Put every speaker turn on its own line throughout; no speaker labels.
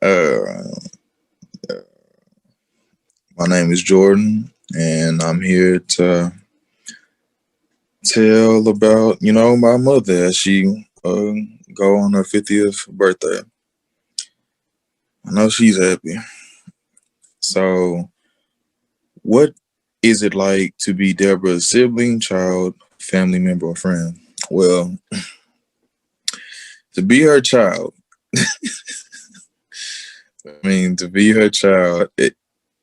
Uh, my name is Jordan, and I'm here to tell about my mother as she go on her 50th birthday. I know she's happy. So, what is it like to be Deborah's sibling, child, family member, or friend? Well, to be her child, I mean, to be her child, it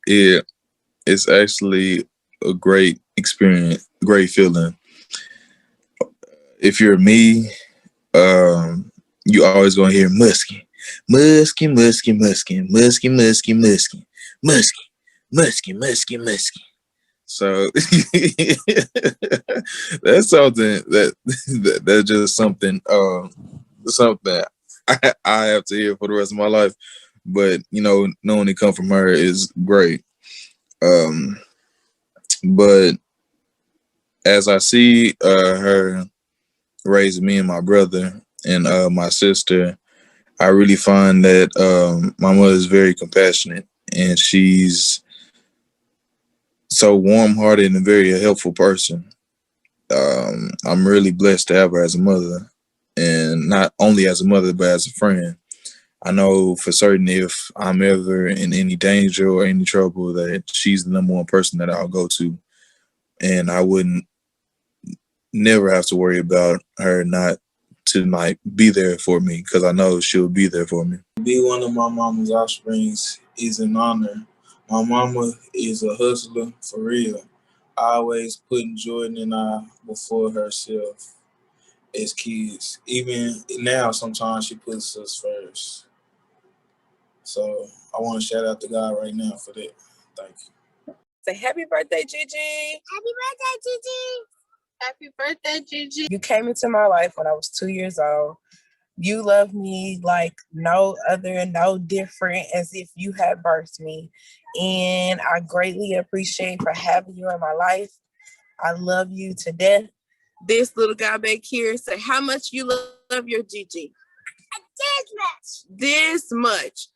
it's actually a great experience, great feeling. If you're me, um, you always gonna hear musky, musky, musky, musky, musky, musky, musky, musky, musky, musky, musky. So that's something that's just something I have to hear for the rest of my life. But knowing it come from her is great. Um, but as I see her raising me and my brother and my sister, I really find that my mother is very compassionate, and she's so warm-hearted and a very helpful person. I'm really blessed to have her as a mother, and not only as a mother but as a friend. I know for certain if I'm ever in any danger or any trouble, that she's the number one person that I'll go to, and I wouldn't never have to worry about her not to like be there for me, because I know she'll be there for me. Be one of my mama's offsprings is an honor. My mama is a hustler for real, always putting Jordan and I before herself as kids. Even now, sometimes she puts us first. So I want to shout out to God right now for that. Thank you.
Say happy birthday, Gigi.
Happy birthday, Gigi.
Happy birthday, Gigi. You came into my life when I was 2 years old. You love me like no other and no different, as if you had birthed me. And I greatly appreciate for having you in my life. I love you to death. This little guy back here, say how much you love your Gigi.
This much.
This much.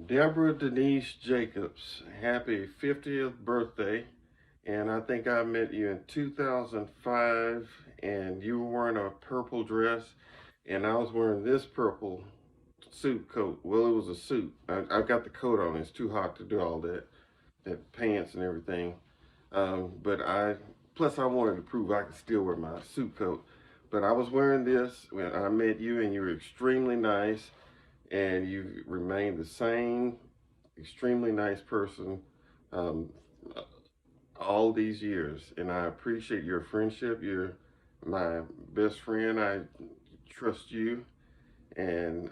Deborah Denise Jacobs, happy 50th birthday. And I think I met you in 2005, and you were wearing a purple dress, and I was wearing this purple suit coat. Well, it was a suit. I've got the coat on. It's too hot to do all that pants and everything. Plus I wanted to prove I could still wear my suit coat. But I was wearing this when I met you, and you were extremely nice, and you remained the same extremely nice person um, all these years. And I appreciate your friendship. You're my best friend. I trust you, and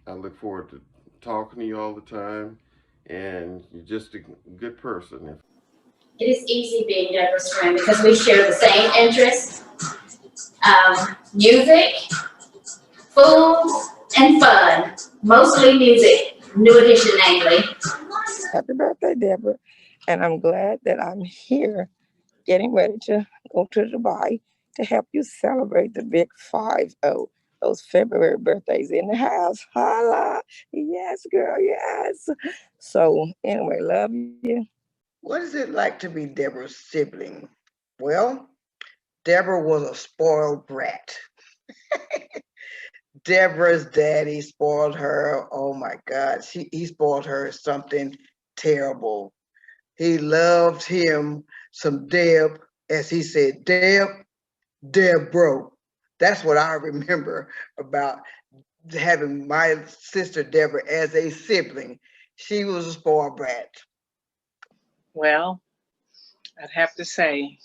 I look forward to talking to you all the time. And you're just a good person.
It is easy being Deborah's friend because we share the same interests, music, food, and fun. Mostly music. New Edition namely.
Happy birthday, Deborah. And I'm glad that I'm here getting ready to go to Dubai to help you celebrate the big 5-0. Those February birthdays in the house. Holla. Yes, girl, yes. So anyway, love you.
What is it like to be Deborah's sibling? Well, Deborah was a spoiled brat. Deborah's daddy spoiled her. Oh my God, he spoiled her something terrible. He loved him some Deb, as he said, Deb broke. That's what I remember about having my sister Deborah as a sibling. She was a spoiled brat.
Well, I'd have to say,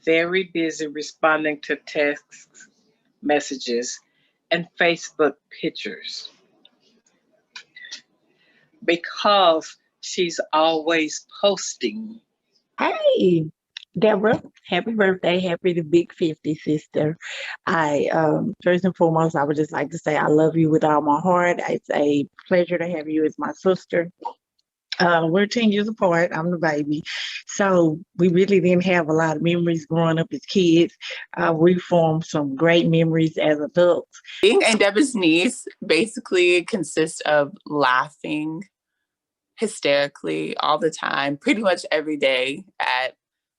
very busy responding to texts, messages, and Facebook pictures because she's always posting.
Hey, Deborah, happy birthday. Happy to big 50, sister. I first and foremost, I would just like to say I love you with all my heart. It's a pleasure to have you as my sister. We're 10 years apart. I'm the baby. So we really didn't have a lot of memories growing up as kids. We formed some great memories as adults.
Being Aunt Deborah's niece basically consists of laughing hysterically all the time, pretty much every day at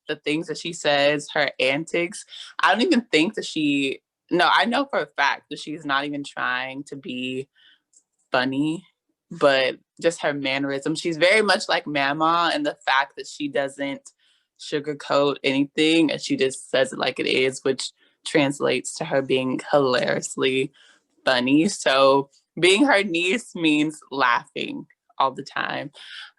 the things that she says, her antics. I don't even think that no, I know for a fact that she's not even trying to be funny, but just her mannerism. She's very much like Mama, and the fact that she doesn't sugarcoat anything and she just says it like it is, which translates to her being hilariously funny. So being her niece means laughing all the time.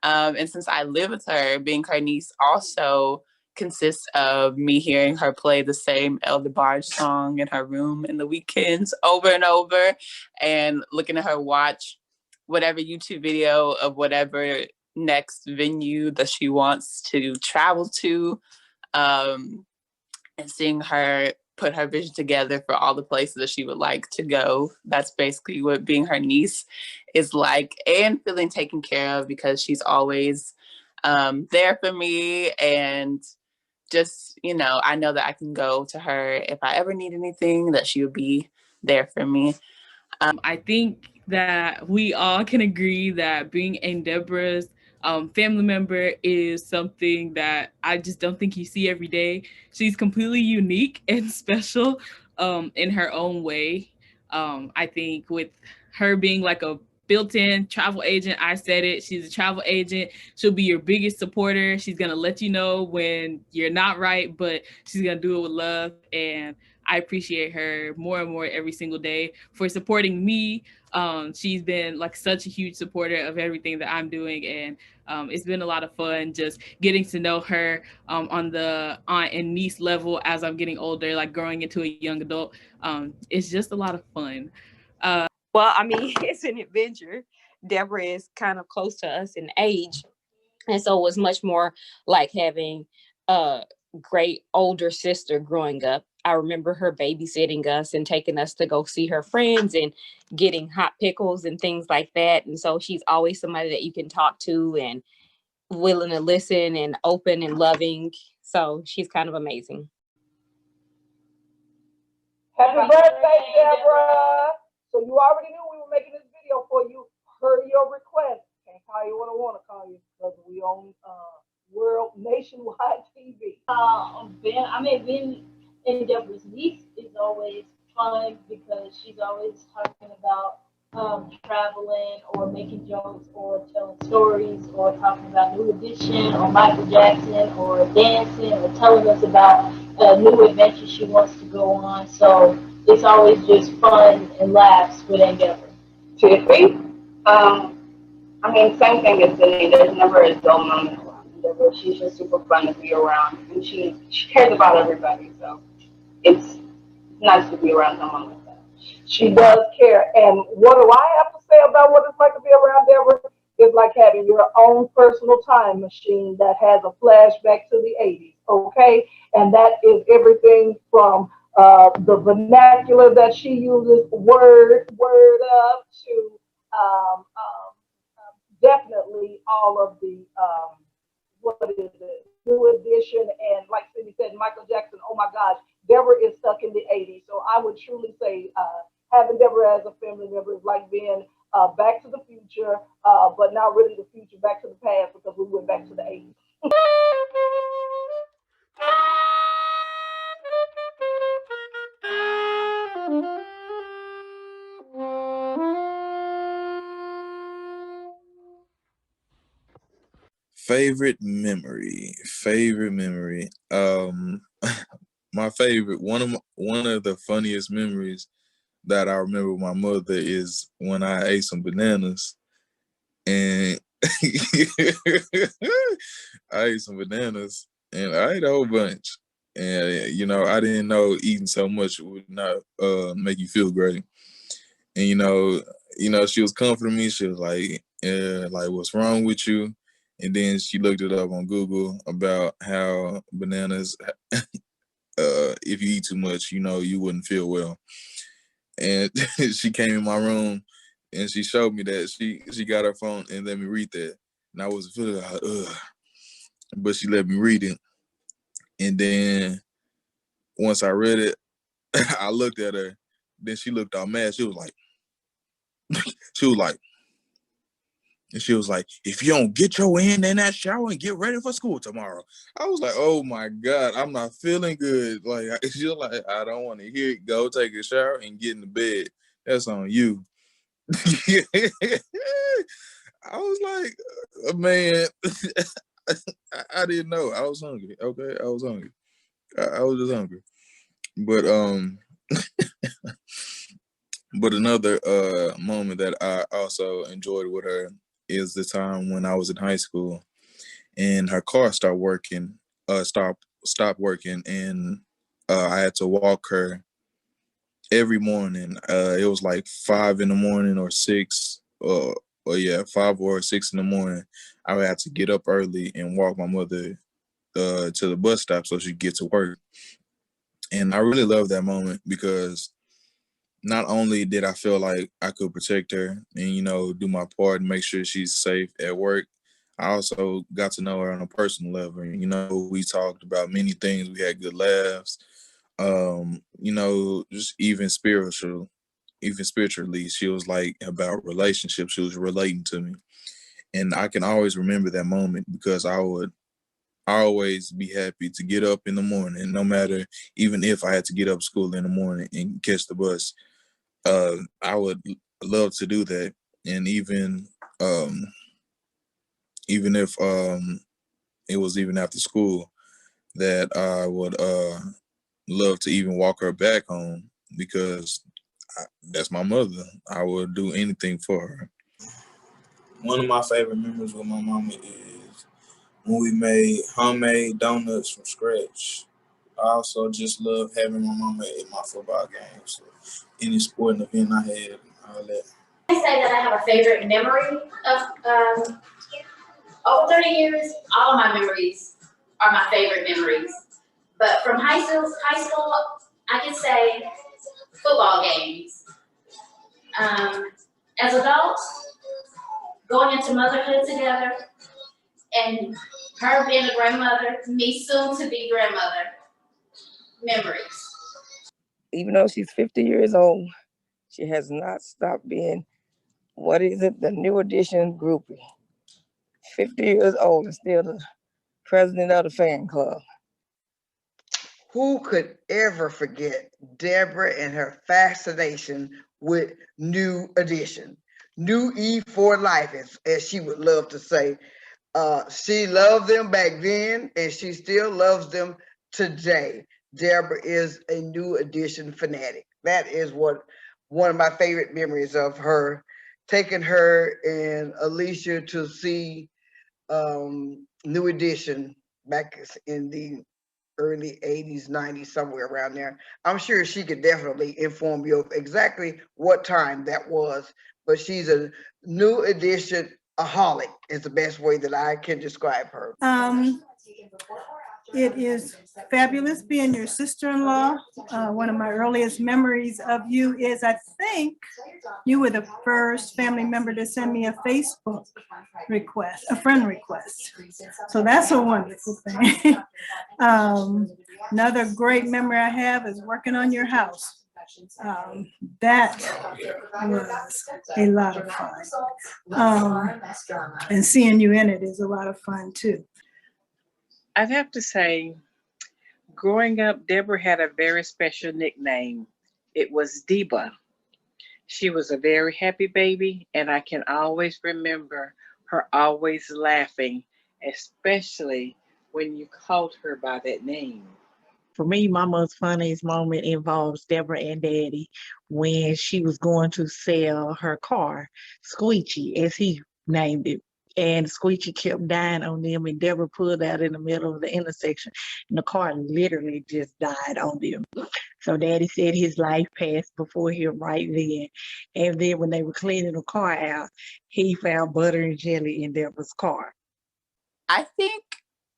And since I live with her, being her niece also consists of me hearing her play the same El DeBarge song in her room in the weekends over and over, and looking at her watch whatever YouTube video of whatever next venue that she wants to travel to, and seeing her put her vision together for all the places that she would like to go. That's basically what being her niece is like, and feeling taken care of because she's always there for me. And just, I know that I can go to her if I ever need anything, that she would be there for me.
I think that we all can agree that being Aunt Deborah's family member is something that I just don't think you see every day. She's completely unique and special in her own way. I think with her being like a built-in travel agent, I said it, she's a travel agent. She'll be your biggest supporter. She's going to let you know when you're not right, but she's going to do it with love. And I appreciate her more and more every single day for supporting me. She's been like such a huge supporter of everything that I'm doing, and it's been a lot of fun just getting to know her on the aunt and niece level as I'm getting older, like growing into a young adult. It's just a lot of fun.
Well, I mean, it's an adventure. Deborah is kind of close to us in age. And so it was much more like having a great older sister growing up. I remember her babysitting us and taking us to go see her friends and getting hot pickles and things like that. And so she's always somebody that you can talk to and willing to listen and open and loving. So she's kind of amazing.
Happy birthday, Debra. So you already knew we were making this video for you. Heard your request. Can't call you what I want to call you because we on world nationwide TV.
Being in Deborah's niece is always fun because she's always talking about traveling or making jokes or telling stories or talking about New Edition or Michael Jackson or dancing or telling us about a new adventure she wants to go on. So it's always just fun and laughs with Aunt Deborah.
Tiffy, same thing as Denise. There's never a dull moment around Deborah. She's just super fun to be around, and she cares about everybody. So it's nice to be around someone like that.
She does care. And what do I have to say about what it's like to be around Deborah? It's like having your own personal time machine that has a flashback to the 80s, okay? And that is everything from the vernacular that she uses, word up, to definitely all of the, what is it, New Edition, and like Cindy said, Michael Jackson. Oh my gosh, Deborah is stuck in the 80s. So I would truly say having Deborah as a family member is like being back to the future, but not really the future, back to the past, because we went back to the 80s.
Favorite memory. My favorite, one of the funniest memories that I remember with my mother is when I ate some bananas, and I ate some bananas and I ate a whole bunch. And I didn't know eating so much would not make you feel great. And she was comforting me. She was like, what's wrong with you? And then she looked it up on Google about how bananas, if you eat too much, you wouldn't feel well. And she came in my room and she showed me that. She got her phone and let me read that. and I was feeling like, ugh. But she let me read it. And then once I read it, I looked at her. Then she looked all mad. She was like, she was like, and she was like, if you don't get your hand in that shower and get ready for school tomorrow. I was like, oh my God, I'm not feeling good. Like, she was like, I don't want to hear it. Go take a shower and get in the bed. That's on you. I was like, man, I didn't know. I was hungry. Okay, I was hungry. I was just hungry. But but another moment that I also enjoyed with her is the time when I was in high school and her car stopped working, and I had to walk her every morning. It was like 5 in the morning or 6, or yeah, 5 or 6 in the morning. I would have to get up early and walk my mother to the bus stop so she could get to work. And I really love that moment because not only did I feel like I could protect her and, do my part and make sure she's safe at work, I also got to know her on a personal level. We talked about many things. We had good laughs. Just even spiritually, she was like about relationships. She was relating to me. And I can always remember that moment because I would always be happy to get up in the morning, no matter, even if I had to get up school in the morning and catch the bus. I would love to do that. And even if it was even after school, that I would love to even walk her back home because that's my mother. I would do anything for her. One of my favorite memories with my mama is when we made homemade donuts from scratch. I also just love having my mama at my football games, so any sporting event I had, all that.
I say that I have a favorite memory of over 30 years. All of my memories are my favorite memories. But from high school, I can say football games. As adults, going into motherhood together, and her being a grandmother, me soon to be grandmother. Memories.
Even though she's 50 years old, she has not stopped being, what is it, the new edition groupie. 50 years old and still the president of the fan club.
Who could ever forget Debra and her fascination with New Edition? New E for life, as she would love to say. She loved them back then, and she still loves them today. Debra is a New Edition fanatic. That is one of my favorite memories of her, taking her and Alicia to see New Edition back in the early 80s, 90s, somewhere around there. I'm sure she could definitely inform you of exactly what time that was, but she's a New Edition aholic is the best way that I can describe her.
It is fabulous being your sister-in-law. One of my earliest memories of you is, I think, you were the first family member to send me a Facebook request, a friend request. So that's a wonderful thing. Another great memory I have is working on your house. That was a lot of fun. And seeing you in it is a lot of fun too.
I'd have to say, growing up, Debra had a very special nickname. It was Debra. She was a very happy baby, and I can always remember her always laughing, especially when you called her by that name.
For me, my most funniest moment involves Debra and Daddy when she was going to sell her car, Squeegee, as he named it. And Squeegee kept dying on them, and Debra pulled out in the middle of the intersection, and the car literally just died on them. So Daddy said his life passed before him right then. And then when they were cleaning the car out, he found butter and jelly in Debra's car.
I think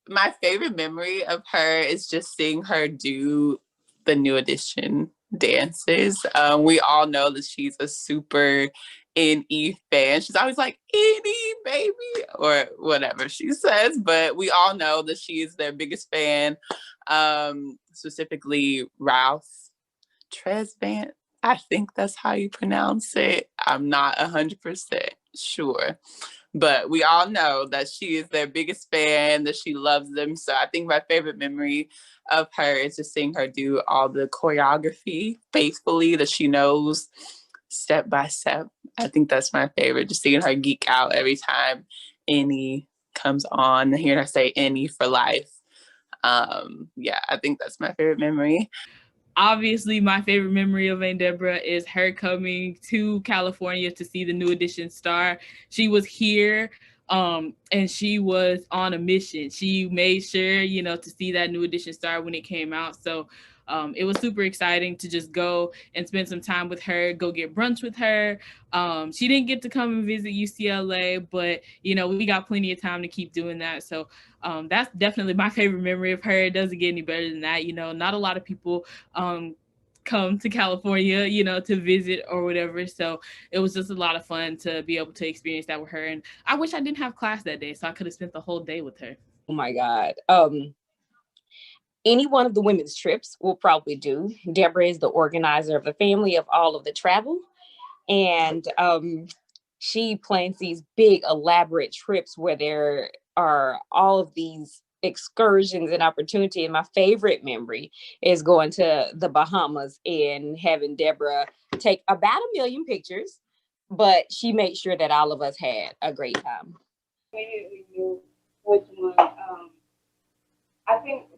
my favorite memory of her is just seeing her do the New Edition dances. We all know that she's a super NE fan. She's always like, NE, baby, or whatever she says, but we all know that she's their biggest fan, specifically Ralph Tresvant. I think that's how you pronounce it. I'm not 100% sure. But we all know that she is their biggest fan, that she loves them. So I think my favorite memory of her is just seeing her do all the choreography faithfully that she knows step by step. I think that's my favorite, just seeing her geek out every time Annie comes on, hearing her say Annie for life. Yeah, I think that's my favorite memory.
Obviously, my favorite memory of Aunt Debra is her coming to California to see the New Edition star. She was here, and she was on a mission. She made sure, to see that New Edition star when it came out. So it was super exciting to just go and spend some time with her, go get brunch with her. She didn't get to come and visit UCLA, but, we got plenty of time to keep doing that. So that's definitely my favorite memory of her. It doesn't get any better than that. Not a lot of people come to California, to visit or whatever. So it was just a lot of fun to be able to experience that with her. And I wish I didn't have class that day, so I could have spent the whole day with her.
Oh my God. Any one of the women's trips will probably do. Debra is the organizer of the family of all of the travel. And she plans these big, elaborate trips where there are all of these excursions and opportunity. And my favorite memory is going to the Bahamas and having Debra take about 1 million pictures, but she made sure that all of us had a great time.
Immediately knew which one. I think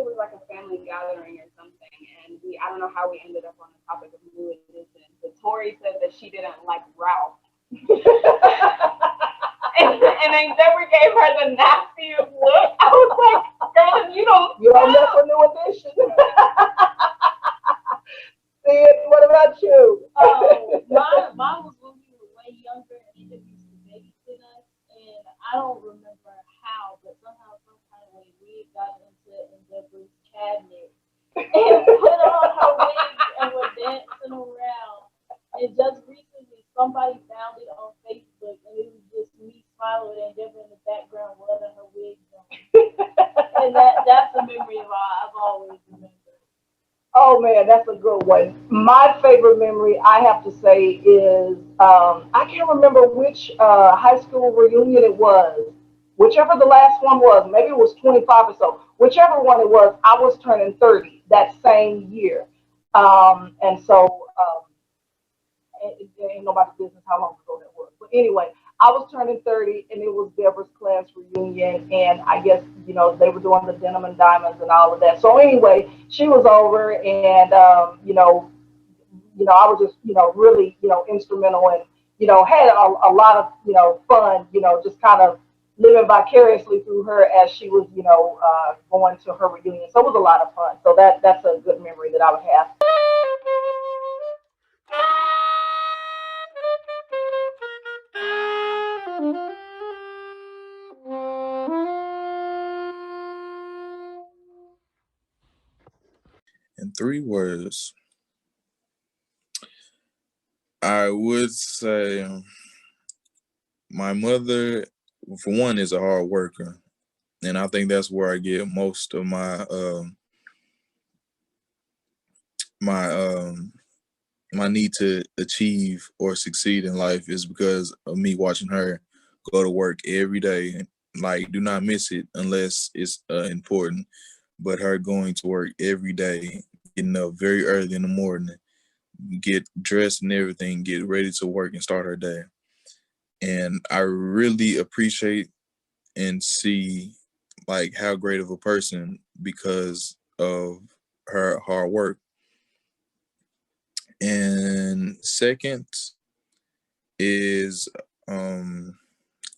it was like a family gathering or something, and I don't know how we ended up on the topic of New Edition, but Tori said that she didn't like Ralph. and then Debra gave her the nastiest look. I was like, girl, you don't mess with New Edition. Sid, what about you?
Mine was when we were way younger and they used to babysit us, and I don't remember how, but somehow, some kind of way, we got into Deborah's cabinet and put on her wig and were dancing around. And just recently, somebody found it on Facebook, and it was just me smiling and Deborah in the background with her wig on. And that's a memory I've always remembered.
Oh man, that's a good one. My favorite memory, I have to say, is I can't remember which high school reunion it was. Whichever the last one was, maybe it was 25 or so. Whichever one it was, I was turning 30 that same year. And so it ain't nobody's business how long ago that was. But anyway, I was turning 30 and it was Deborah's class reunion. And I guess, they were doing the denim and diamonds and all of that. So anyway, she was over and, I was just, really, instrumental and, had a lot of, fun, just kind of living vicariously through her as she was, going to her reunion. So it was a lot of fun. So that's a good memory that I would have.
In 3 words, I would say my mother, for one, is a hard worker. And I think that's where I get most of my my need to achieve or succeed in life is because of me watching her go to work every day. Like, do not miss it unless it's important. But her going to work every day, getting up very early in the morning, get dressed and everything, get ready to work and start her day. And I really appreciate and see like how great of a person because of her hard work. And second is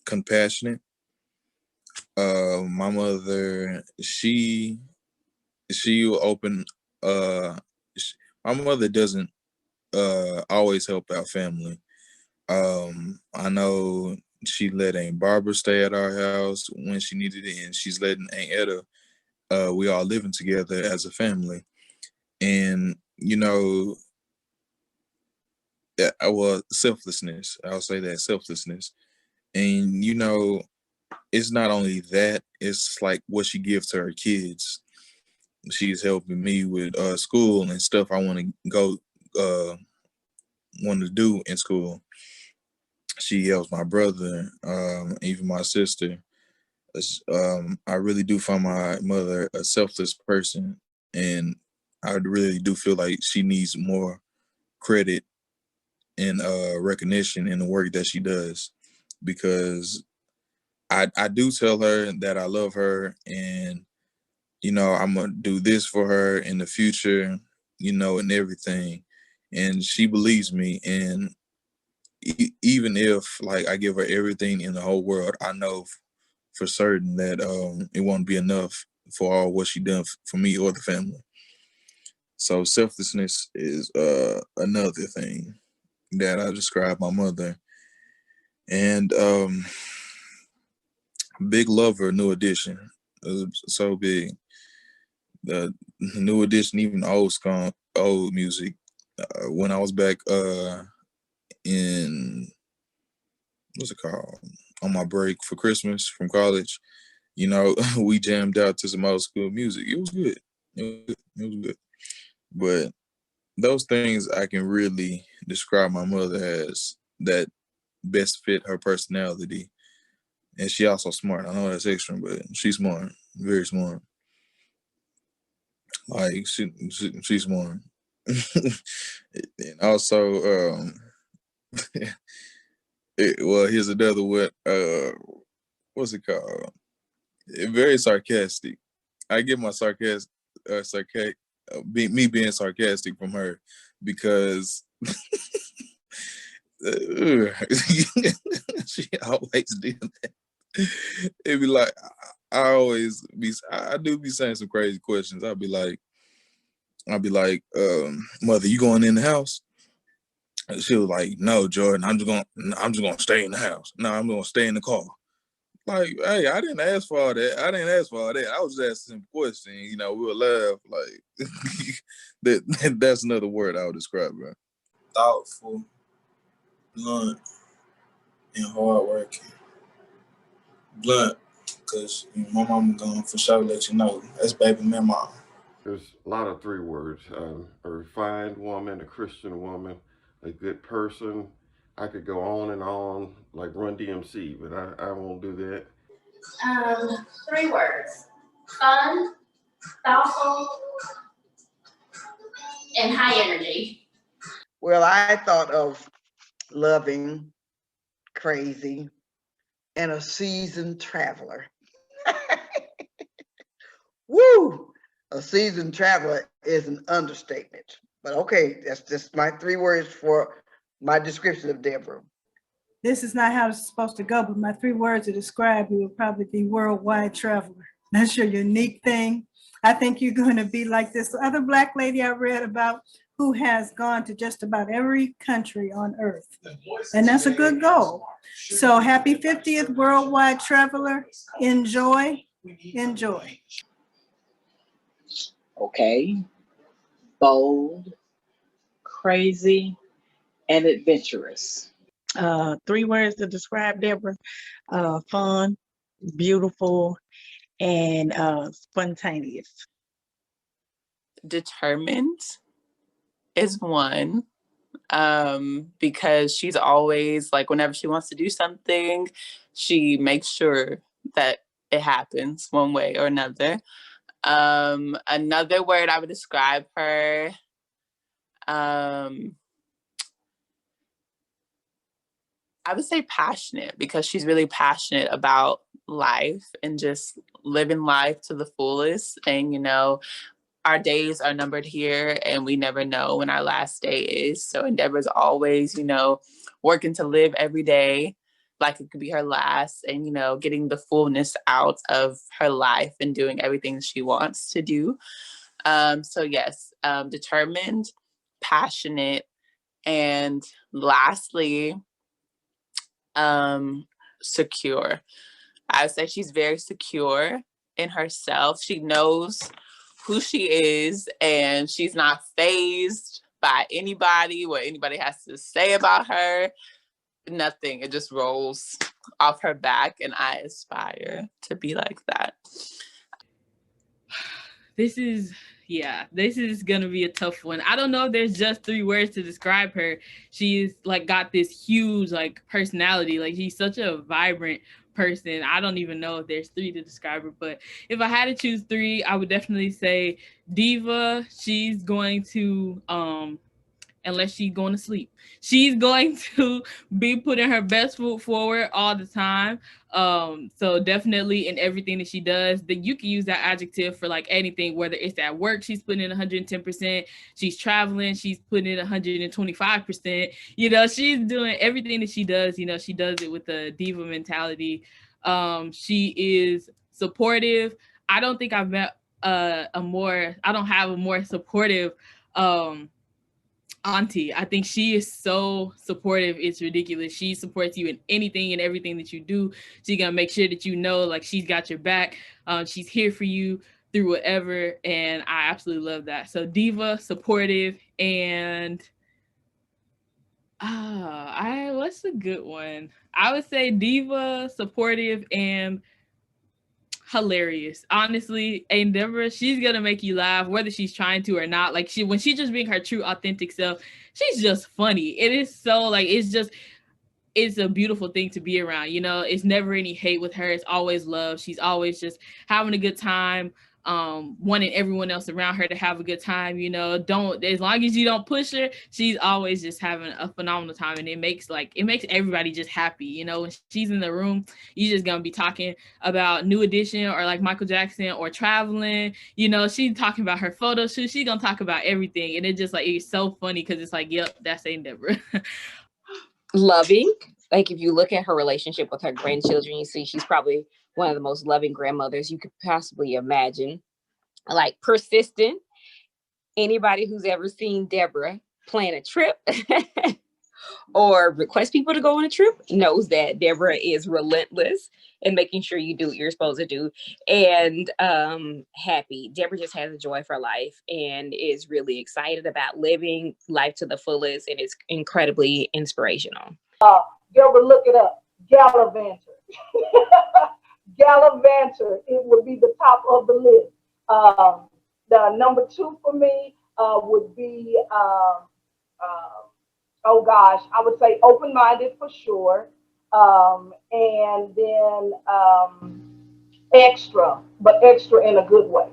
compassionate. My mother, she will open my mother doesn't always help out family. I know she let Aunt Barbara stay at our house when she needed it, and she's letting Aunt Etta, we all living together as a family. And well, selflessness. I'll say that, selflessness. And it's not only that, it's like what she gives to her kids. She's helping me with school and stuff I want to go want to do in school. She helps my brother, even my sister. I really do find my mother a selfless person, and I really do feel like she needs more credit and recognition in the work that she does, because I do tell her that I love her, and I'm gonna do this for her in the future, and everything, and she believes me. And even if like I give her everything in the whole world, I know for certain that it won't be enough for all what she done for me or the family. So selflessness is another thing that I describe my mother. And big lover, New Edition. So big. The New Edition, even old music. When I was back in, what's it called, on my break for Christmas from college, we jammed out to some old school music. It was good. It was good. But those things I can really describe my mother as that best fit her personality. And she also smart. I know that's extra, but she's smart, very smart. Like she's smart. And also, well, here's another what what's it called? Very sarcastic. I get my me being sarcastic from her, because she always did that. It'd be like I do be saying some crazy questions. I'll be like, mother, you going in the house? And she was like, no, Jordan, I'm just gonna stay in the house. No, I'm gonna stay in the car. Like, hey, I didn't ask for all that. I was just asking a question. We'll laugh. Like, that's another word I would describe her.
Thoughtful, blunt, and hardworking. Blunt, because my mama gonna for sure let you know that's baby mama.
There's a lot of three words: a refined woman, a Christian woman, a good person. I could go on and on like Run DMC, but I won't do that.
3 words: fun, thoughtful, and high energy.
Well, I thought of loving, crazy, and a seasoned traveler. Woo! A seasoned traveler is an understatement. But okay, that's just my 3 words for my description of Debra.
This is not how it's supposed to go, but my 3 words to describe you would probably be worldwide traveler. That's your unique thing. I think you're going to be like this other Black lady I read about who has gone to just about every country on earth. And that's a good goal. So happy 50th Worldwide Traveler. Enjoy, enjoy.
Okay. Bold, crazy, and adventurous.
3 words to describe Debra: fun, beautiful, and spontaneous.
Determined is one, because she's always like, whenever she wants to do something, she makes sure that it happens one way or another. Another word I would describe her, I would say passionate, because she's really passionate about life and just living life to the fullest. And, our days are numbered here, and we never know when our last day is. So Endeavor's always, working to live every day like it could be her last, and, getting the fullness out of her life and doing everything she wants to do. So yes, determined, passionate, and lastly, secure. I would say she's very secure in herself. She knows who she is, and she's not fazed by anybody, what anybody has to say about her. Nothing. It just rolls off her back, and I aspire to be like that.
This is gonna be a tough one. I don't know if there's just 3 words to describe her. She's like got this huge like personality. Like she's such a vibrant person. I don't even know if there's 3 to describe her, but if I had to choose 3, I would definitely say diva. She's going to unless she's going to sleep. She's going to be putting her best foot forward all the time. So definitely in everything that she does, that you can use that adjective for like anything, whether it's at work, she's putting in 110%, she's traveling, she's putting in 125%. You know, she's doing everything that she does, you know, she does it with a diva mentality. She is supportive. I don't think I've met I don't have a more supportive auntie. I think she is so supportive. It's ridiculous. She supports you in anything and everything that you do. She's gonna make sure that you know, like, she's got your back. She's here for you through whatever, and I absolutely love that. So diva, supportive, and what's a good one? I would say diva, supportive, and hilarious. Honestly, and Debra, she's gonna make you laugh whether she's trying to or not. Like when she's just being her true authentic self, she's just funny. It is so like it's a beautiful thing to be around. You know, it's never any hate with her. It's always love. She's always just having a good time, wanting everyone else around her to have a good time. You know, as long as you don't push her, she's always just having a phenomenal time. And it makes everybody just happy. You know, when she's in the room, you're just going to be talking about New Edition or like Michael Jackson or traveling. You know, she's talking about her photo shoot. She's going to talk about everything. And it just like, it's so funny because it's like, yep, that's Aunt Debra.
Loving. Like if you look at her relationship with her grandchildren, you see she's probably one of the most loving grandmothers you could possibly imagine. Like persistent. Anybody who's ever seen Debra plan a trip or request people to go on a trip knows that Debra is relentless in making sure you do what you're supposed to do. And happy. Debra just has a joy for life and is really excited about living life to the fullest, and it's incredibly inspirational.
Debra, look it up. Gallivanter. Gallivanter. It would be the top of the list. The number 2 for me would be, oh gosh, I would say open-minded for sure. And then extra, but extra in a good way.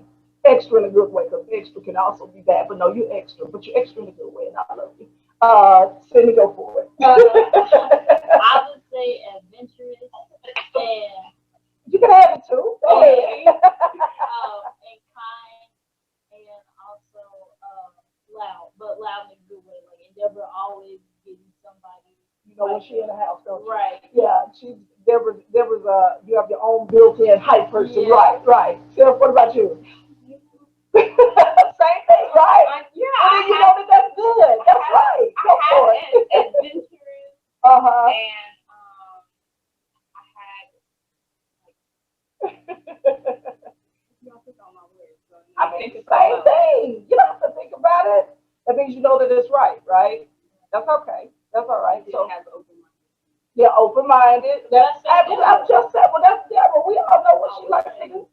Extra in a good way, because extra can also be bad, but no, you're extra, but you're extra in a good way, and I love you. Cindy, go for it.
I would say adventurous and
you can have it too. Go ahead.
and kind, and also loud, but loud in a good way. Like, and Debra always getting somebody.
You know when she in the house, don't you?
Right.
Yeah, Debra's you have your own built-in hype person. Yeah. Right. Sarah, what about you? Same thing, right?
Yeah.
You know that's good. That's right. Go for it.
Adventurous.
Uh-huh.
And
I mean, same thing. You don't have to think about it. That means you know that it's right? That's okay. That's all right. So, yeah, open-minded. I'm just saying, well, that's Debra. We all know what she likes to do.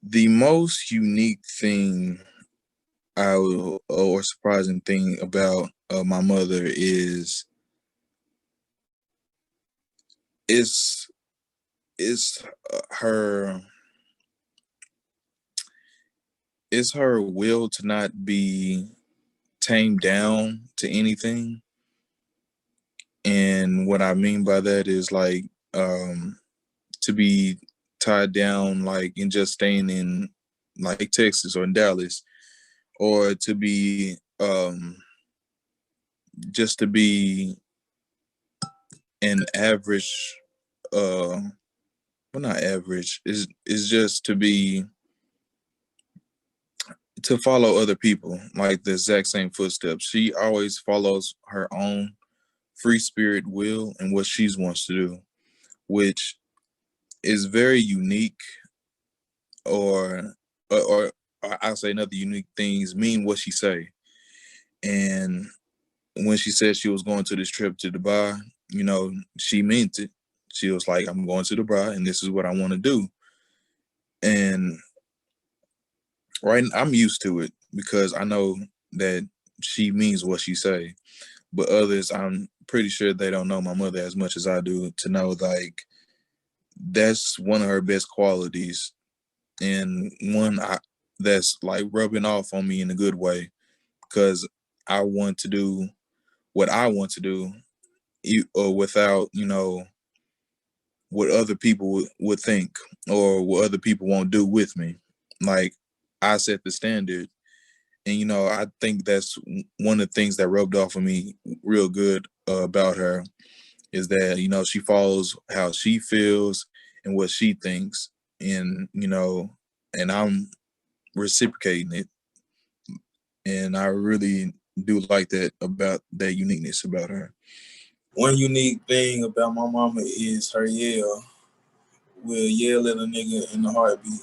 The most unique thing or surprising thing about my mother is her will to not be tamed down to anything. And what I mean by that is like to be tied down like and just staying in like Texas or in Dallas, or to be just to be an average well, not average, is just to to follow other people, like the exact same footsteps. She always follows her own free spirit will and what she wants to do, which is very unique, or I'll say another unique things mean what she say. And when she said she was going to this trip to Dubai, you know, she meant it. She was like, I'm going to Dubai and this is what I want to do. And right, I'm used to it because I know that she means what she say. But others, I'm pretty sure they don't know my mother as much as I do to know like that's one of her best qualities, and one that's like rubbing off on me in a good way, because I want to do what I want to do, or without, you know, what other people would think or what other people won't do with me. Like, I set the standard. And, you know, I think that's one of the things that rubbed off on me real good about her, is that, you know, she follows how she feels and what she thinks. And, you know, and I'm reciprocating it. And I really do like that, about that uniqueness about her.
One unique thing about my mama is her yell. Will yell at a nigga in a heartbeat.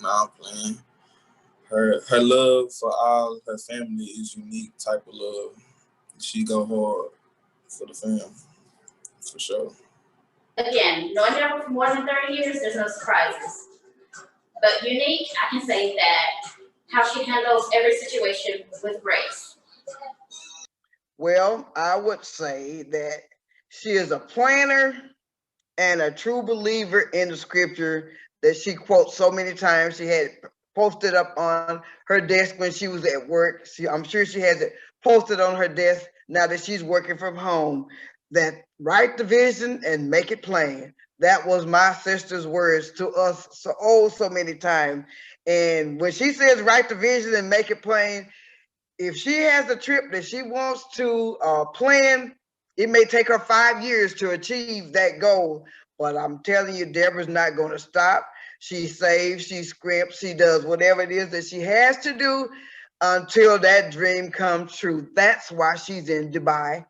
Nah, I'm playing. Her love for all her family is unique type of love. She go hard for the fam, for sure.
Again, knowing Debra for more than 30 years, there's no surprises. But unique, I can say that how she handles every situation with grace.
Well, I would say that she is a planner and a true believer in the scripture that she quotes so many times. She had posted up on her desk when she was at work. I'm sure she has it posted on her desk now that she's working from home, that write the vision and make it plain. That was my sister's words to us so many times. And when she says write the vision and make it plain, if she has a trip that she wants to plan, it may take her 5 years to achieve that goal. But I'm telling you, Deborah's not going to stop. She saves, she scrimps, she does whatever it is that she has to do until that dream comes true. That's why she's in Dubai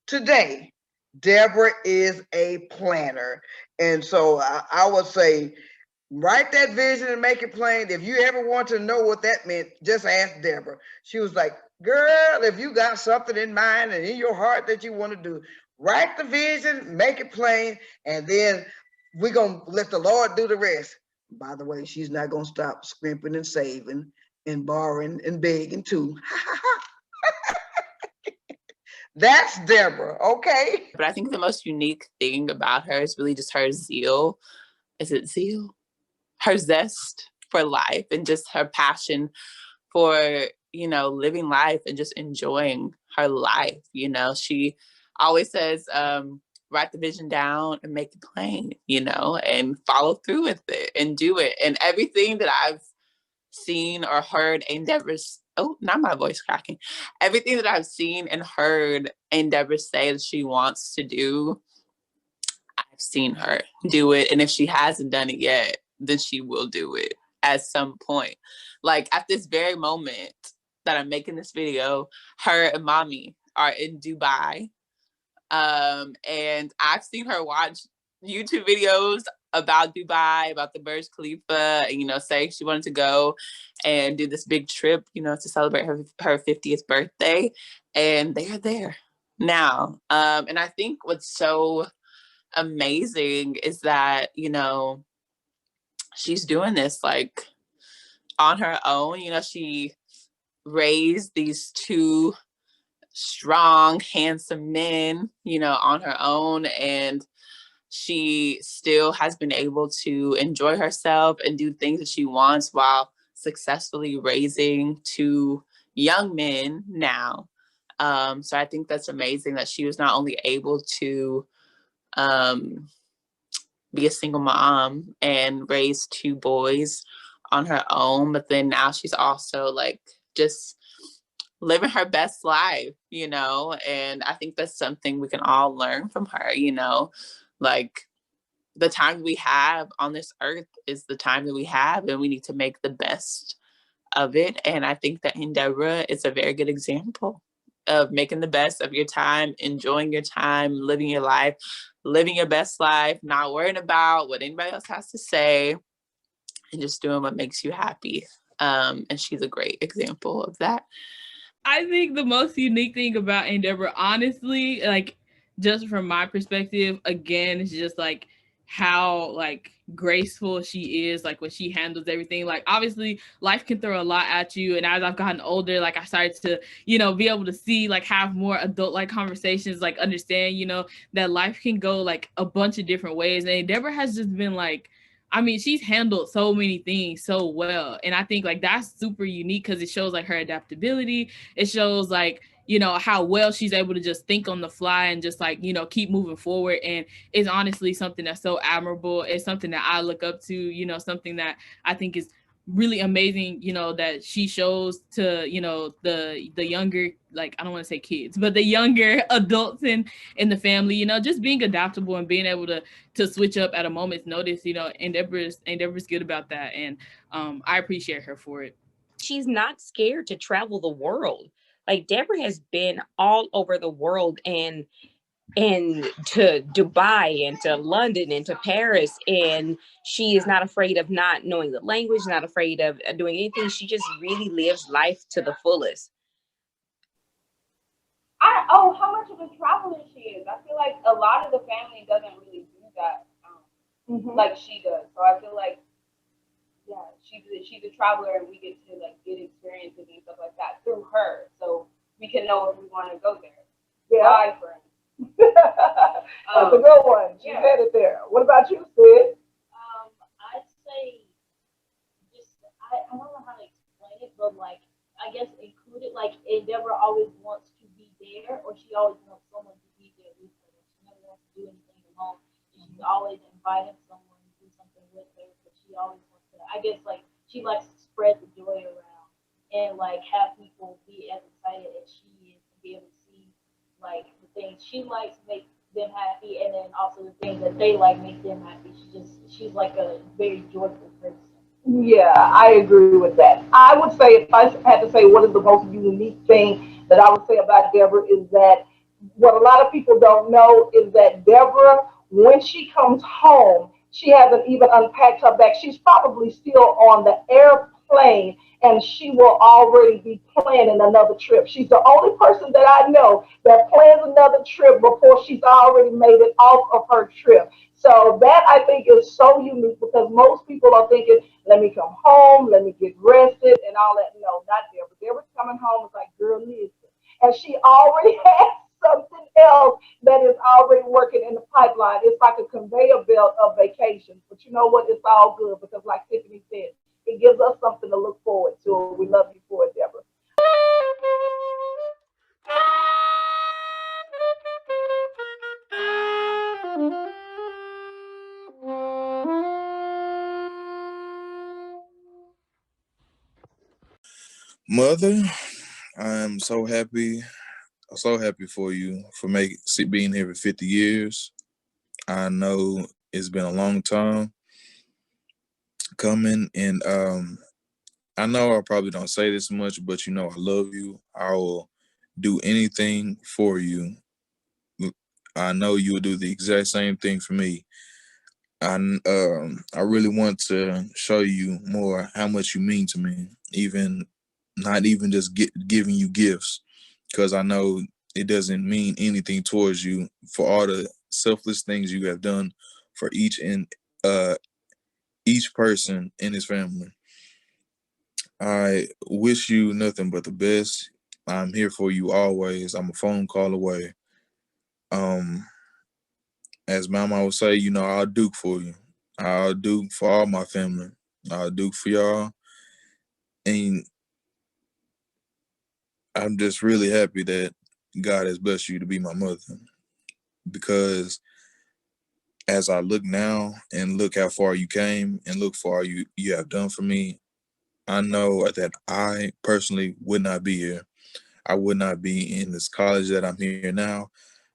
today. Deborah is a planner. And so I would say, write that vision and make it plain. If you ever want to know what that meant, just ask Debra. She was like, girl, if you got something in mind and in your heart that you want to do, write the vision, make it plain, and then we're going to let the Lord do the rest. By the way, she's not going to stop scrimping and saving and borrowing and begging too. That's Debra, okay?
But I think the most unique thing about her is really just her zeal. Is it zeal? Her zest for life and just her passion for, you know, living life and just enjoying her life. You know, she always says, write the vision down and make it plain, you know, and follow through with it and do it. And everything that I've seen or heard Deborah's, oh, not my voice cracking. Everything that I've seen and heard Deborah say that she wants to do, I've seen her do it. And if she hasn't done it yet, then she will do it at some point. Like at this very moment that I'm making this video, her and mommy are in Dubai. And I've seen her watch YouTube videos about Dubai, about the Burj Khalifa, and, you know, saying she wanted to go and do this big trip, you know, to celebrate her 50th birthday. And they are there now. And I think what's so amazing is that, you know, she's doing this like on her own. You know, she raised these two strong, handsome men, you know, on her own, and she still has been able to enjoy herself and do things that she wants while successfully raising two young men now. So I think that's amazing that she was not only able to be a single mom and raise two boys on her own, but then now she's also like just living her best life, you know. And I think that's something we can all learn from her, you know. Like, the time we have on this earth is the time that we have, and we need to make the best of it. And I think that in Debra, it's a very good example of making the best of your time, enjoying your time, living your life, living your best life, not worrying about what anybody else has to say, and just doing what makes you happy. And she's a great example of that.
I think the most unique thing about Aunt Debra, honestly, like just from my perspective, again, it's just like how like graceful she is, like when she handles everything. Like obviously life can throw a lot at you, and as I've gotten older, like I started to, you know, be able to see, like have more adult like conversations, like understand, you know, that life can go like a bunch of different ways. And Debra has just been like, I mean, she's handled so many things so well. And I think like that's super unique because it shows like her adaptability. It shows like, you know, how well she's able to just think on the fly and just like, you know, keep moving forward. And it's honestly something that's so admirable. It's something that I look up to, you know, something that I think is really amazing, you know, that she shows to, you know, the younger, like I don't want to say kids, but the younger adults in the family, you know, just being adaptable and being able to switch up at a moment's notice, you know, and Deborah's good about that. And I appreciate her for it.
She's not scared to travel the world. Like Debra has been all over the world and to Dubai and to London and to Paris, and she is not afraid of not knowing the language, not afraid of doing anything. She just really lives life to the fullest.
How much of a traveler she is. I feel like a lot of the family doesn't really do that like she does. So I feel like yeah, she's a traveler, and we get to like get experiences and stuff like that through her. So we can know if we want to go there.
Yeah.
Bye, friend.
That's a good one. She's headed there. What about you, Sid?
I'd say just I don't know how to explain it, but like I guess included like Deborah always wants to be there, or she always wants someone to be there with her. She never wants to do anything alone. And she's always inviting someone to do something with her, but she always wants to. I guess like she likes to spread the joy around and like have people be as excited as she is to be able to see like the things she likes make them happy, and then also the things that they like make them happy. She's like a very joyful person.
Yeah, I agree with that. I would say if I had to say what is the most unique thing that I would say about Deborah is that what a lot of people don't know is that Deborah, when she comes home, she hasn't even unpacked her bag. She's probably still on the airplane and she will already be planning another trip. She's the only person that I know that plans another trip before she's already made it off of her trip. So that I think is so unique because most people are thinking, let me come home, let me get rested and all that. No, not Deborah. Deborah's coming home. It's like, girl, listen. And she already has something else that is already working in the pipeline. It's like a conveyor belt of vacations. But you know what? It's all good because, like Tiffany said, it gives us something to look forward to. We love you for it, Deborah.
Mother, I'm so happy for you for being here for 50 years. I know it's been a long time coming, and I know I probably don't say this much, but you know I love you. I will do anything for you. I know you will do the exact same thing for me. I really want to show you more how much you mean to me, even not even just giving you gifts, because I know it doesn't mean anything towards you for all the selfless things you have done for uh each person in his family. I wish you nothing but the best. I'm here for you always. I'm a phone call away. Um, as Mama would say, you know, I'll duke for you. I'll duke for all my family. I'll duke for y'all. And I'm just really happy that God has blessed you to be my mother. Because as I look now and look how far you came and look far you have done for me, I know that I personally would not be here. I would not be in this college that I'm here now.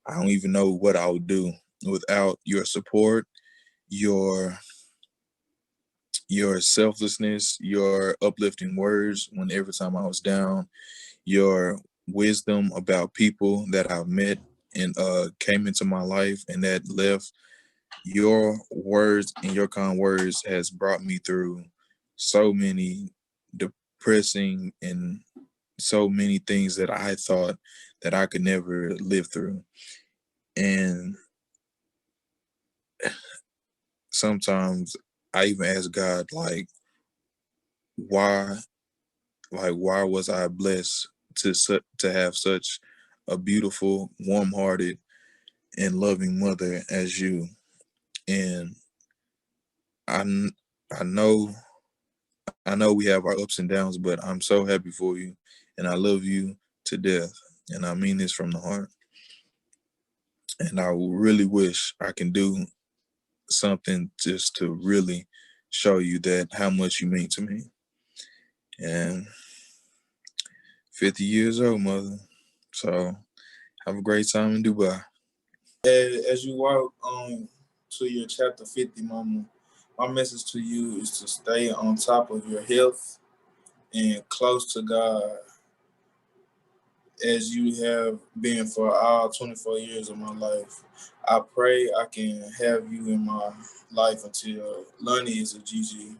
I don't even know what I would do without your support, your your selflessness, your uplifting words when every time I was down, your wisdom about people that I've met and came into my life and that left. Your words and your kind words has brought me through so many depressing and so many things that I thought that I could never live through. And sometimes I even ask God, like, why, why was I blessed to have such a beautiful, warm-hearted, and loving mother as you? And I, I know, I know we have our ups and downs, but I'm so happy for you, and I love you to death, and I mean this from the heart. And I really wish I can do something just to really show you that how much you mean to me. And 50 years old, mother. So have a great time in Dubai.
As you walk on to your chapter 50, mama, my message to you is to stay on top of your health and close to God as you have been for all 24 years of my life. I pray I can have you in my life until Lonnie is a GG.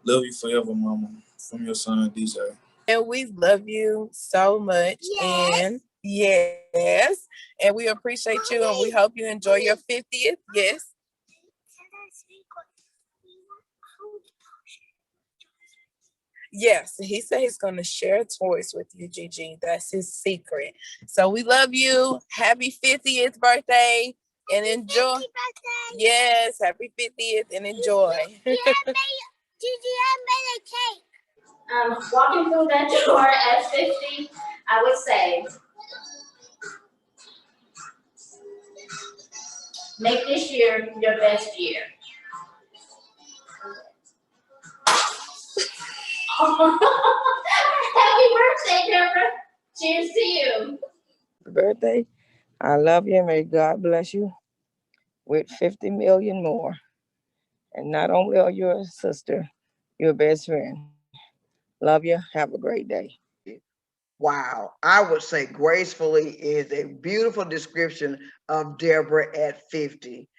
Love you forever, mama. From your son, DJ.
And we love you so much. Yes. And yes. And we appreciate you and we hope you enjoy your 50th. Yes. Yes, he said he's going to share toys with you, Gigi. That's his secret. So we love you. Happy 50th birthday and enjoy. Yes, happy 50th and enjoy.
Gigi, I made a cake. Walking through that door at 50, I would say, make this year your best year. Happy birthday, Debra. Cheers to you.
Birthday. I love you. May God bless you with 50 million more. And not only are you a sister, you're a best friend. Love you. Have a great day.
Wow. I would say gracefully is a beautiful description of Deborah at 50.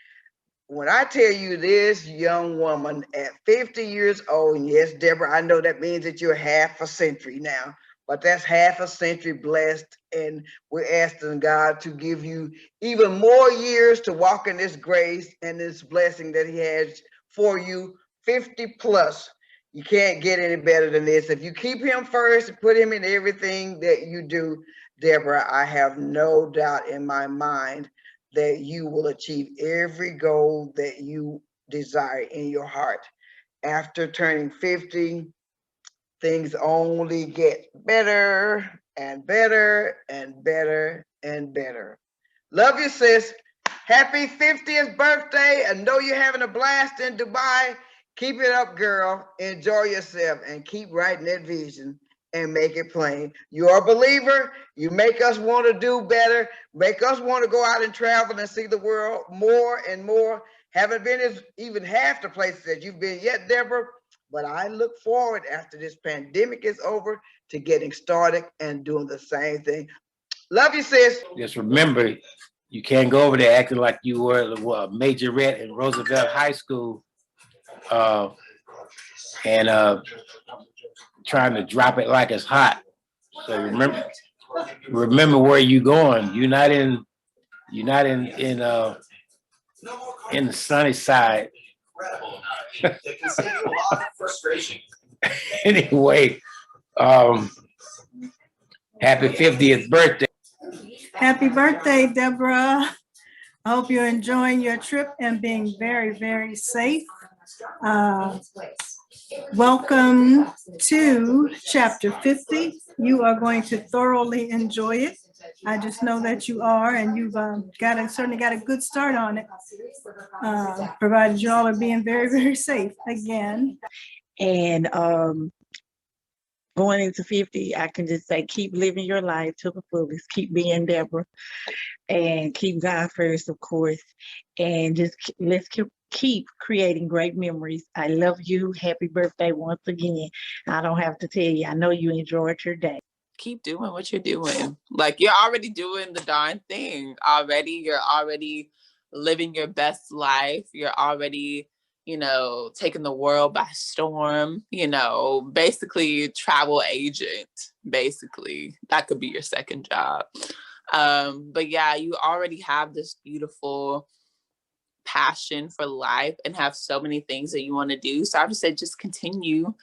When I tell you this young woman at 50 years old, and yes, Deborah, I know that means that you're half a century now, but that's half a century blessed. And we're asking God to give you even more years to walk in this grace and this blessing that He has for you, 50 plus. You can't get any better than this. If you keep Him first and put Him in everything that you do, Deborah, I have no doubt in my mind that you will achieve every goal that you desire in your heart. After turning 50, things only get better and better and better and better. Love you, sis. Happy 50th birthday. I know you're having a blast in Dubai. Keep it up, girl. Enjoy yourself and keep writing that vision and make it plain. You're a believer. You make us want to do better, make us want to go out and travel and see the world more and more. Haven't been as even half the places that you've been yet, Deborah, but I look forward after this pandemic is over to getting started and doing the same thing. Love you, sis.
Just remember, you can't go over there acting like you were a majorette in Roosevelt High School and trying to drop it like it's hot. So remember where you're going. You're not in the sunny side. Anyway, happy 50th birthday.
Happy birthday, Deborah. I hope you're enjoying your trip and being very, very safe. Welcome to chapter 50. You are going to thoroughly enjoy it. I just know that you are, and you've certainly got a good start on it, provided you all are being very, very safe again.
And going into 50, I can just say keep living your life to the fullest. Keep being Debra and keep God first, of course. And just let's keep creating great memories. I love you. Happy birthday once again. I don't have to tell you. I know you enjoyed your day.
Keep doing what you're doing. Like, you're already doing the darn thing already. You're already living your best life. You're already, taking the world by storm, basically travel agent, basically. That could be your second job. But yeah, you already have this beautiful passion for life and have so many things that you want to do. So I would say just continue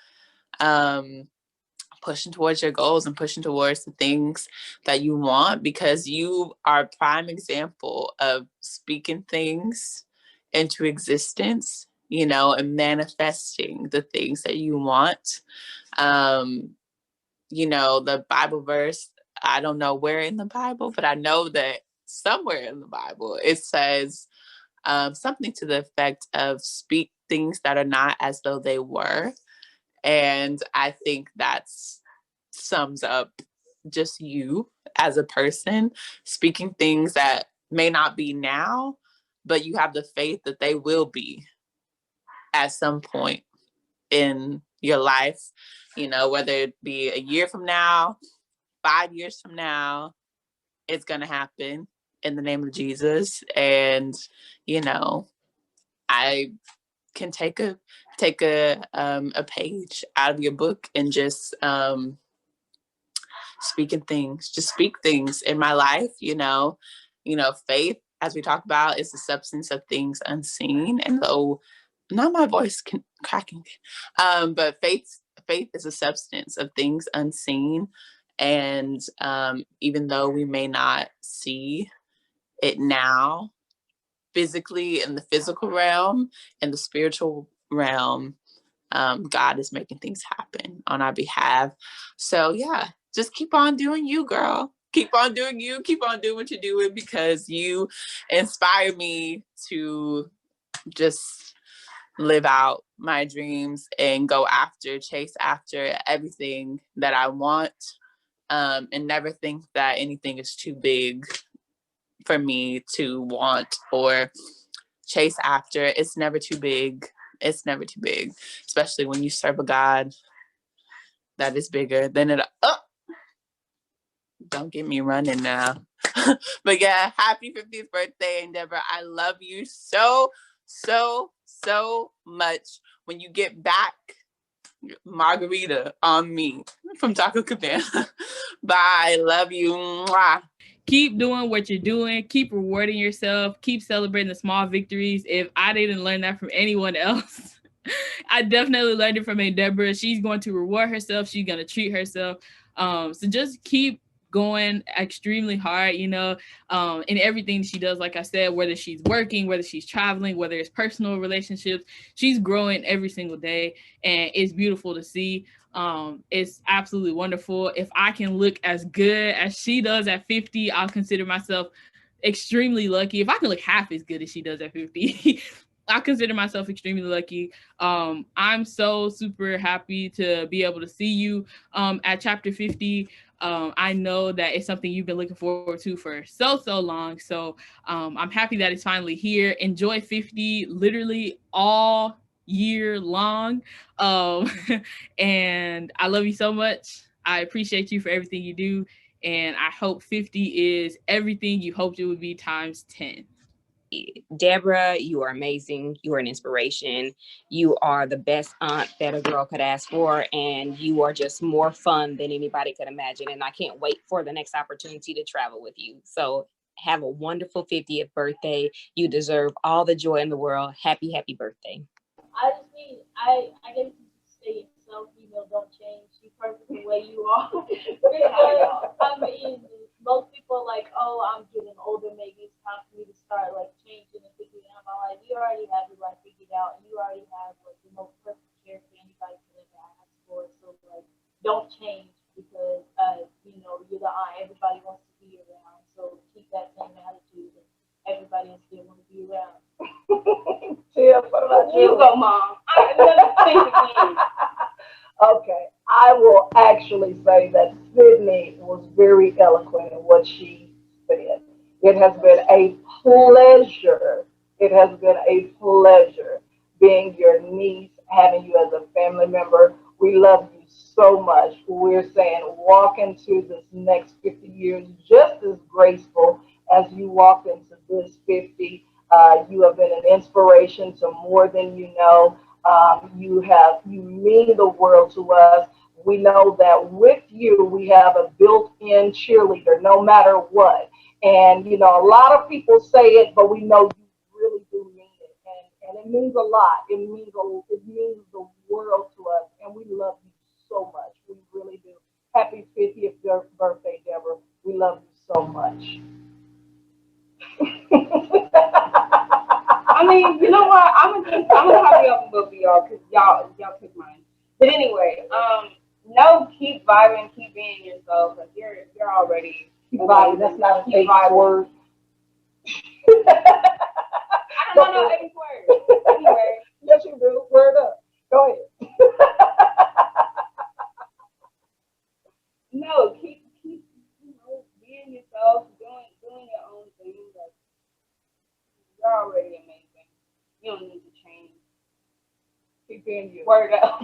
pushing towards your goals and pushing towards the things that you want, because you are a prime example of speaking things into existence, and manifesting the things that you want. The Bible verse, I don't know where in the Bible, but I know that somewhere in the Bible it says something to the effect of speak things that are not as though they were. And I think that's sums up just you as a person, speaking things that may not be now, but you have the faith that they will be at some point in your life, whether it be a year from now, 5 years from now, it's going to happen in the name of Jesus. And, I can take a page out of your book and just just speak things in my life. Faith, as we talk about, is the substance of things unseen. And though not my voice cracking, but faith is a substance of things unseen. And even though we may not see it now physically in the physical realm, in the spiritual realm, God is making things happen on our behalf. So yeah, just keep on doing you, girl. Keep on doing you. Keep on doing what you're doing, because you inspire me to just live out my dreams and chase after everything that I want, and never think that anything is too big for me to want or chase after. It's never too big. It's never too big, especially when you serve a God that is bigger than it. Oh, don't get me running now. But yeah, happy 50th birthday, and Debra, I love you so, so, so much. When you get back, margarita on me from Taco Cabana. Bye. Love you. Mwah.
Keep doing what you're doing. Keep rewarding yourself. Keep celebrating the small victories. If I didn't learn that from anyone else, I definitely learned it from Debra. She's going to reward herself. She's going to treat herself. So just keep going extremely hard, in everything she does. Like I said, whether she's working, whether she's traveling, whether it's personal relationships, she's growing every single day, and it's beautiful to see. It's absolutely wonderful. If I can look as good as she does at 50, I'll consider myself extremely lucky. If I can look half as good as she does at 50, I consider myself extremely lucky. I'm so super happy to be able to see you at chapter 50. I know that it's something you've been looking forward to for so long. So I'm happy that it's finally here. Enjoy 50 literally all year long. And I love you so much. I appreciate you for everything you do. And I hope 50 is everything you hoped it would be times 10.
Debra, you are amazing. You are an inspiration. You are the best aunt that a girl could ask for, and you are just more fun than anybody could imagine. And I can't wait for the next opportunity to travel with you. So have a wonderful 50th birthday. You deserve all the joy in the world. Happy birthday.
I just mean, I get to stay yourself, don't change. You perfect the way you are. Because, I mean, most people are like, oh, I'm getting older, maybe it's time for me to start like changing and figuring out my life. You already have your life figured out, and you already have like the most perfect character anybody could ever ask for. So like, don't change, because you're the aunt everybody wants to be around. So keep that same attitude, and everybody will still want to be around.
Tiff, what about you?
You go, Mom. I never think again.
Okay, I will actually say that Sydney was very eloquent in what she said. It has been a pleasure. It has been a pleasure being your niece, having you as a family member. We love you so much. We're saying walk into this next 50 years just as graceful as you walked into this 50. You have been an inspiration to more than you know. You mean the world to us. We know that with you we have a built-in cheerleader no matter what. And you know, a lot of people say it, but we know you really do mean it. And it means a lot. It means the world to us. And we love you so much. We really do. Happy 50th birthday, Deborah. We love you so much.
I mean, you know what? I'm gonna hurry up and both of y'all because y'all took mine. But anyway, no, keep vibing, keep being yourself. Like you're already
keep vibing. That's not a fake word.
I don't know no 80 words. Anyway,
yes, you do. Word up. Go ahead.
No, keep being yourself, doing your own thing. Like you're already amazing. You don't need to change.
Keep being you.
Word up.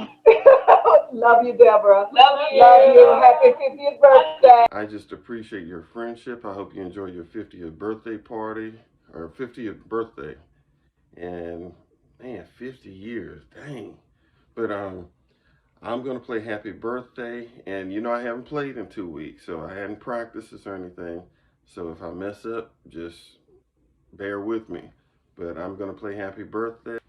Love you, Deborah.
Love you.
Love you. Happy 50th birthday.
I just appreciate your friendship. I hope you enjoy your 50th birthday party or 50th birthday. And man, 50 years, dang. But I'm gonna play Happy Birthday, and you know I haven't played in 2 weeks, so I hadn't practiced this or anything. So if I mess up, just bear with me. But I'm gonna play Happy Birthday.